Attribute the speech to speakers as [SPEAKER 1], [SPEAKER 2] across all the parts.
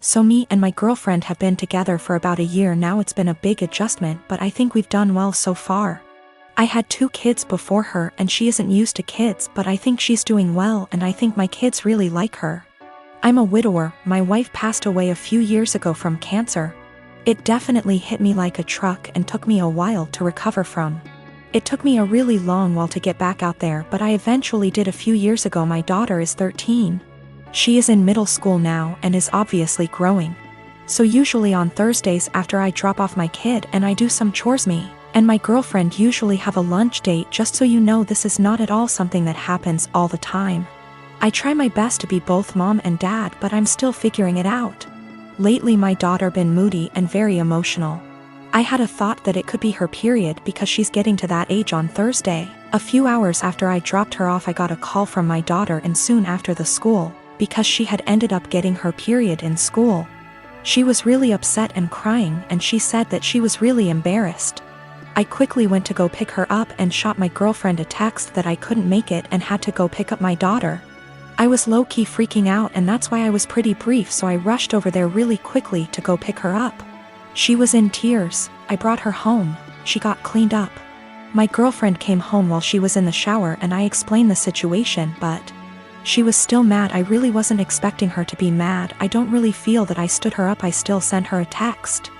[SPEAKER 1] So me and my girlfriend have been together for about a year now. It's been a big adjustment, but I think we've done well so far. I had 2 kids before her and she isn't used to kids, but I think she's doing well and I think my kids really like her. I'm a widower. My wife passed away a few years ago from cancer. It definitely hit me like a truck and took me a while to recover from. It took me a really long while to get back out there, but I eventually did a few years ago. My daughter is 13. She is in middle school now and is obviously growing. So usually on Thursdays after I drop off my kid and I do some chores, me and my girlfriend usually have a lunch date. Just so you know, this is not at all something that happens all the time. I try my best to be both mom and dad, but I'm still figuring it out. Lately my daughter been moody and very emotional. I had a thought that it could be her period because she's getting to that age on Thursday. A few hours after I dropped her off, I got a call from my daughter, and soon after the school, because she had ended up getting her period in school. She was really upset and crying, and she said that she was really embarrassed. I quickly went to go pick her up and shot my girlfriend a text that I couldn't make it and had to go pick up my daughter. I was low-key freaking out, and that's why I was pretty brief, so I rushed over there really quickly to go pick her up. She was in tears. I brought her home. She got cleaned up. My girlfriend came home while she was in the shower and I explained the situation, but she was still mad. I really wasn't expecting her to be mad. I don't really feel that I stood her up. I still sent her a text.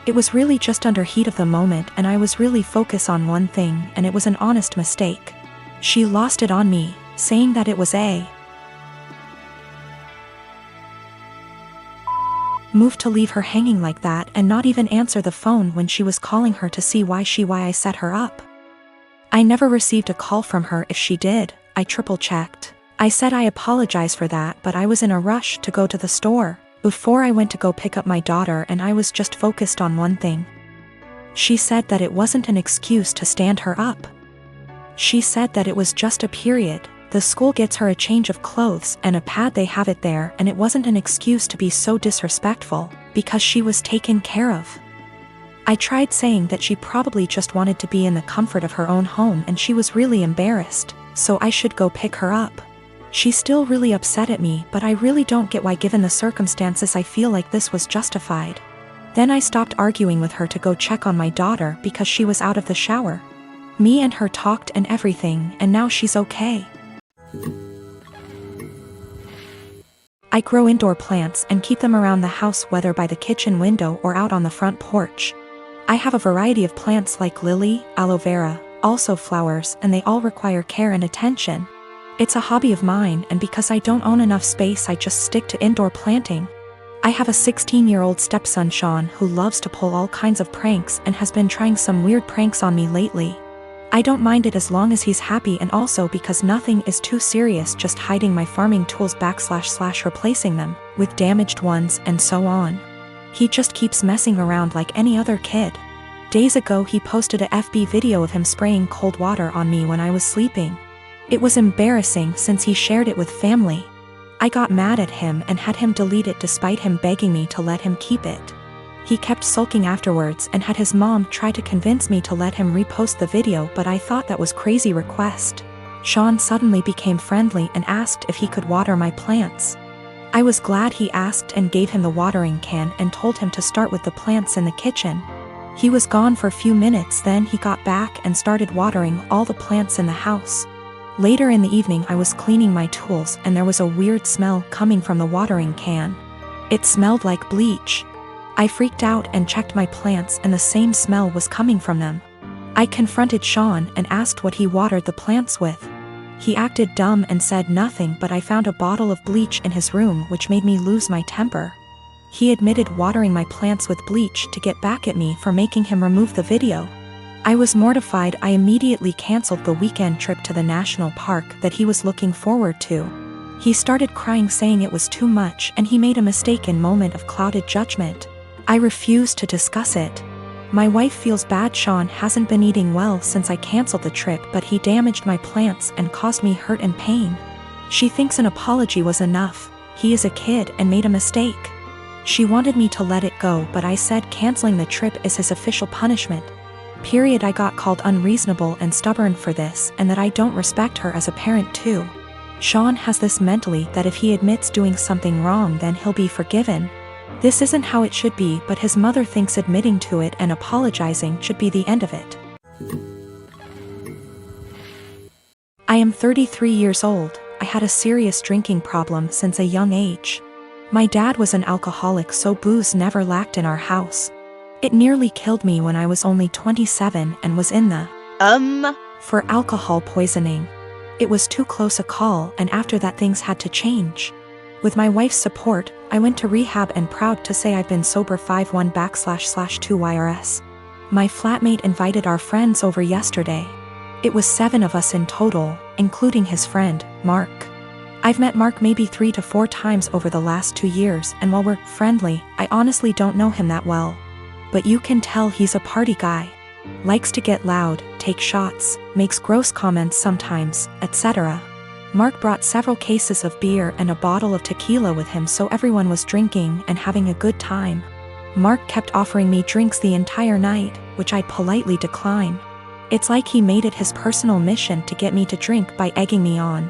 [SPEAKER 1] It was really just under heat of the moment and I was really focused on one thing, and it was an honest mistake. She lost it on me, saying that it was a move to leave her hanging like that and not even answer the phone when she was calling her to see why I set her up. I never received a call from her. If she did, I triple-checked. I said I apologize for that, but I was in a rush to go to the store before I went to go pick up my daughter and I was just focused on one thing. She said that it wasn't an excuse to stand her up. She said that it was just a period. The school gets her a change of clothes and a pad, they have it there, and it wasn't an excuse to be so disrespectful because she was taken care of. I tried saying that she probably just wanted to be in the comfort of her own home and she was really embarrassed, so I should go pick her up. She's still really upset at me, but I really don't get why, given the circumstances. I feel like this was justified. Then I stopped arguing with her to go check on my daughter because she was out of the shower. Me and her talked and everything, and now she's okay. I grow indoor plants and keep them around the house, whether by the kitchen window or out on the front porch. I have a variety of plants like lily, aloe vera, also flowers, and they all require care and attention. It's a hobby of mine, and because I don't own enough space, I just stick to indoor planting. I have a 16-year-old stepson, Sean, who loves to pull all kinds of pranks and has been trying some weird pranks on me lately. I don't mind it as long as he's happy, and also because nothing is too serious, just hiding my farming tools / replacing them with damaged ones and so on. He just keeps messing around like any other kid. Days ago he posted a FB video of him spraying cold water on me when I was sleeping. It was embarrassing since he shared it with family. I got mad at him and had him delete it despite him begging me to let him keep it. He kept sulking afterwards and had his mom try to convince me to let him repost the video, but I thought that was crazy request. Sean suddenly became friendly and asked if he could water my plants. I was glad he asked and gave him the watering can and told him to start with the plants in the kitchen. He was gone for a few minutes, then he got back and started watering all the plants in the house. Later in the evening I was cleaning my tools and there was a weird smell coming from the watering can. It smelled like bleach. I freaked out and checked my plants and the same smell was coming from them. I confronted Sean and asked what he watered the plants with. He acted dumb and said nothing, but I found a bottle of bleach in his room, which made me lose my temper. He admitted watering my plants with bleach to get back at me for making him remove the video. I was mortified. I immediately canceled the weekend trip to the national park that he was looking forward to. He started crying, saying it was too much and he made a mistake in moment of clouded judgment. I refused to discuss it. My wife feels bad. Sean hasn't been eating well since I canceled the trip, but he damaged my plants and caused me hurt and pain. She thinks an apology was enough. He is a kid and made a mistake. She wanted me to let it go, but I said canceling the trip is his official punishment. Period. I got called unreasonable and stubborn for this, and that I don't respect her as a parent too. Sean has this mentally that if he admits doing something wrong then he'll be forgiven. This isn't how it should be, but his mother thinks admitting to it and apologizing should be the end of it. I am 33 years old. I had a serious drinking problem since a young age. My dad was an alcoholic, so booze never lacked in our house. It nearly killed me when I was only 27 and was in the for alcohol poisoning. It was too close a call, and after that things had to change. With my wife's support, I went to rehab and proud to say I've been sober 51//2 YRS. My flatmate invited our friends over yesterday. It was 7 of us in total, including his friend, Mark. I've met Mark maybe 3 to 4 times over the last 2 years, and while we're friendly, I honestly don't know him that well. But you can tell he's a party guy. Likes to get loud, take shots, makes gross comments sometimes, etc. Mark brought several cases of beer and a bottle of tequila with him, so everyone was drinking and having a good time. Mark kept offering me drinks the entire night, which I'd politely decline. It's like he made it his personal mission to get me to drink by egging me on.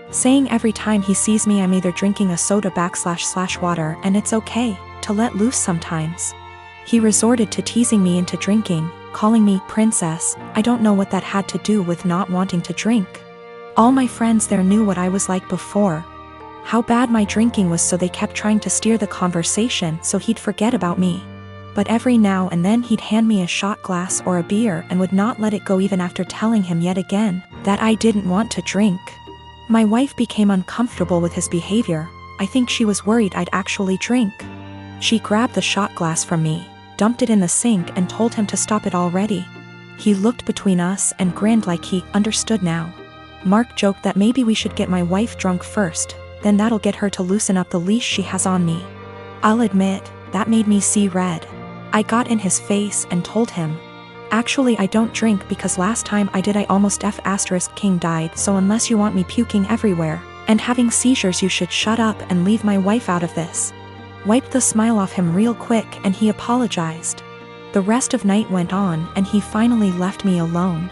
[SPEAKER 1] Saying every time he sees me I'm either drinking a soda//water and it's okay to let loose sometimes. He resorted to teasing me into drinking, calling me princess. I don't know what that had to do with not wanting to drink. All my friends there knew what I was like before, how bad my drinking was, so they kept trying to steer the conversation so he'd forget about me. But every now and then he'd hand me a shot glass or a beer and would not let it go even after telling him yet again that I didn't want to drink. My wife became uncomfortable with his behavior. I think she was worried I'd actually drink. She grabbed the shot glass from me, dumped it in the sink and told him to stop it already. He looked between us and grinned like he understood now. Mark joked that maybe we should get my wife drunk first, then that'll get her to loosen up the leash she has on me. I'll admit, that made me see red. I got in his face and told him, actually I don't drink because last time I did I almost King died, so unless you want me puking everywhere and having seizures you should shut up and leave my wife out of this. Wiped the smile off him real quick and he apologized. The rest of night went on and he finally left me alone.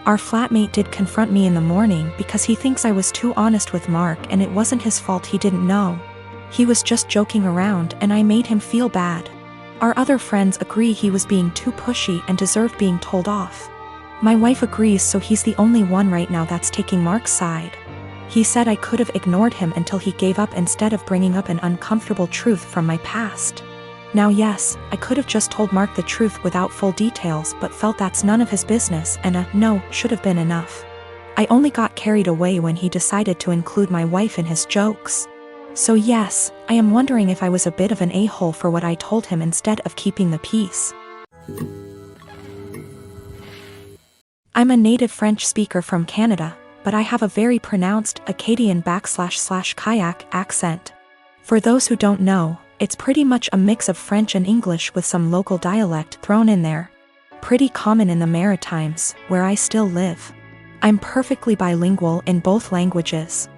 [SPEAKER 1] Our flatmate did confront me in the morning because he thinks I was too honest with Mark and it wasn't his fault, he didn't know. He was just joking around and I made him feel bad. Our other friends agree he was being too pushy and deserved being told off. My wife agrees, so he's the only one right now that's taking Mark's side. He said I could have ignored him until he gave up instead of bringing up an uncomfortable truth from my past. Now yes, I could have just told Mark the truth without full details, but felt that's none of his business and a no should have been enough. I only got carried away when he decided to include my wife in his jokes. So yes, I am wondering if I was a bit of an a-hole for what I told him instead of keeping the peace. I'm a native French speaker from Canada, but I have a very pronounced Acadian//kayak accent. For those who don't know, it's pretty much a mix of French and English with some local dialect thrown in there. Pretty common in the Maritimes, where I still live. I'm perfectly bilingual in both languages.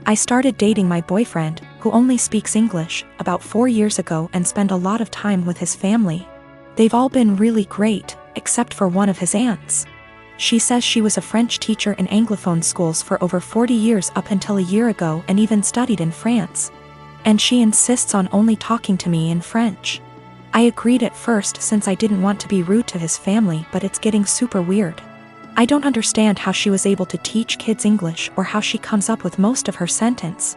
[SPEAKER 1] I started dating my boyfriend, who only speaks English, about 4 years ago and spent a lot of time with his family. They've all been really great, except for one of his aunts. She says she was a French teacher in Anglophone schools for over 40 years up until a year ago and even studied in France. And she insists on only talking to me in French. I agreed at first since I didn't want to be rude to his family, but it's getting super weird. I don't understand how she was able to teach kids English or how she comes up with most of her sentence.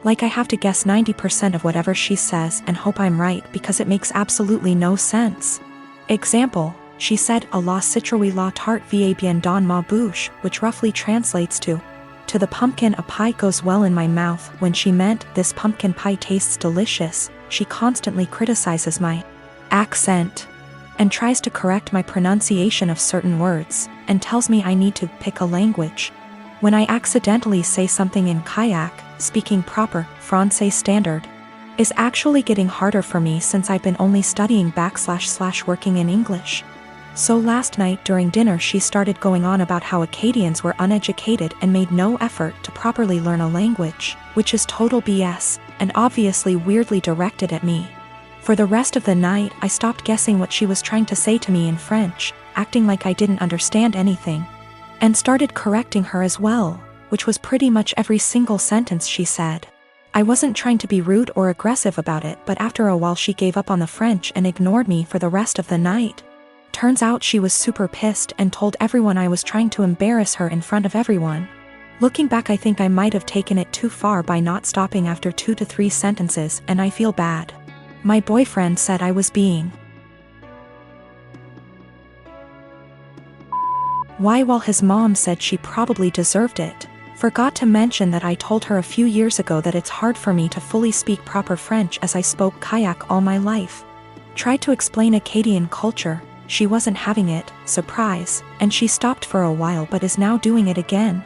[SPEAKER 1] Like I have to guess 90% of whatever she says and hope I'm right because it makes absolutely no sense. Example, she said a la citrouille la tarte va bien dans ma bouche, which roughly translates to the pumpkin a pie goes well in my mouth, when she meant this pumpkin pie tastes delicious. She constantly criticizes my accent and tries to correct my pronunciation of certain words, and tells me I need to pick a language. When I accidentally say something in kayak, speaking proper Francais standard is actually getting harder for me since I've been only studying / working in English. So last night during dinner she started going on about how Acadians were uneducated and made no effort to properly learn a language, which is total BS, and obviously weirdly directed at me. For the rest of the night I stopped guessing what she was trying to say to me in French, acting like I didn't understand anything, and started correcting her as well, which was pretty much every single sentence she said. I wasn't trying to be rude or aggressive about it, but after a while she gave up on the French and ignored me for the rest of the night. Turns out she was super pissed and told everyone I was trying to embarrass her in front of everyone. Looking back, I think I might have taken it too far by not stopping after 2 to 3 sentences, and I feel bad. My boyfriend said I was being why, while his mom said she probably deserved it. Forgot to mention that I told her a few years ago that it's hard for me to fully speak proper French as I spoke Kayak all my life. Tried to explain Acadian culture, she wasn't having it, surprise, and she stopped for a while but is now doing it again.